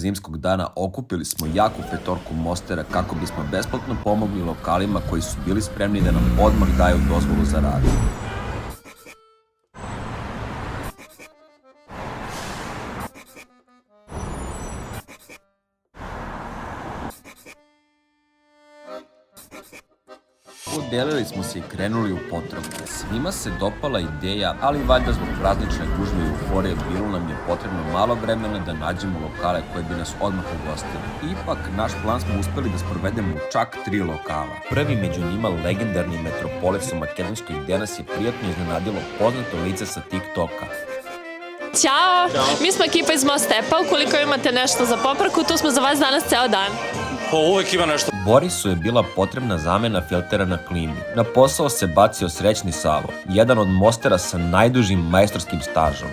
zimskog dana okupili smo jaku petorku mostera kako bismo besplatno pomogli lokalima koji su bili spremni da nam odmah daju dozvolu za rad. Podelili smo se i krenuli u potragu. Svima se dopala ideja, ali valjda zbog praznične gužve i euforije bilo nam je potrebno malo vremena da nađemo lokale koji bi nas odmah ugostili. Ipak, naš plan smo uspeli da sprovedemo u čak 3 lokala. Prvi među njima legendarni Metropolis u Makedonskoj, gde nas je prijatno iznenadilo poznato lice sa TikToka. Ćao! Mi smo ekipa iz Mostepa, ukoliko imate nešto za popravku, tu smo za vas danas ceo dan. Uvek ima nešto. Borisu je bila potrebna zamena filtera na klimi. Na posao se bacio srećni Savo, jedan od mostera sa najdužim majstorskim stažom.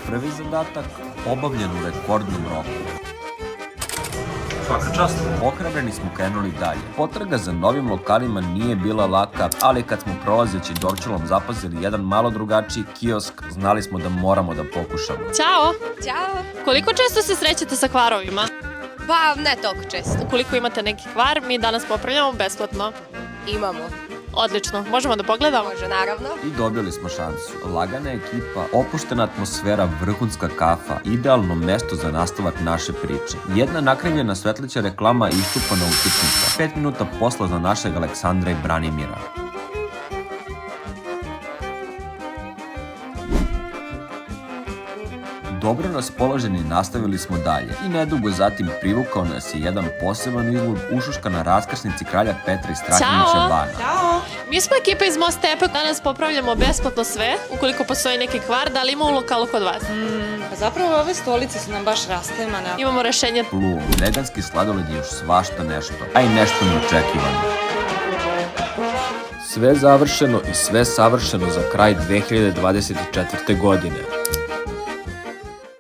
Prvi zadatak obavljen u rekordnom roku. Svaka čast. Ohrabreni smo krenuli dalje. Potraga za novim lokalima nije bila laka, ali kad smo prolazeći Dorčelom zapazili jedan malo drugačiji kiosk, znali smo da moramo da pokušamo. Ćao! Ćao! Koliko često se srećete sa kvarovima? Pa ne toliko često. Ukoliko imate neki kvar, mi danas popravljamo besplatno. Imamo. Odlično, možemo da pogledamo? Može, naravno. I dobili smo šansu. Lagana ekipa, opuštena atmosfera, vrhunska kafa, idealno mesto za nastavak naše priče. Jedna nakrivljena svetleća reklama iščupana utakmica. 5 minuta posla za našeg Aleksandra i Branimira. Dobro raspoloženi nastavili smo dalje i nedugo zatim privukao nas je jedan poseban izlog ušuška na raskrsnici kralja Petra i Strahinjića bana. Ćao! Mi smo ekipa iz Mostepa, danas popravljamo besplatno sve, ukoliko postoji neki kvar, da li ima u lokalu kod vas? Pa zapravo ove stolice su nam baš rastemane. Imamo rešenje. Pluo, veganski sladoled je još svašta nešto, a i nešto neočekivano. Sve završeno i sve savršeno za kraj 2024. godine.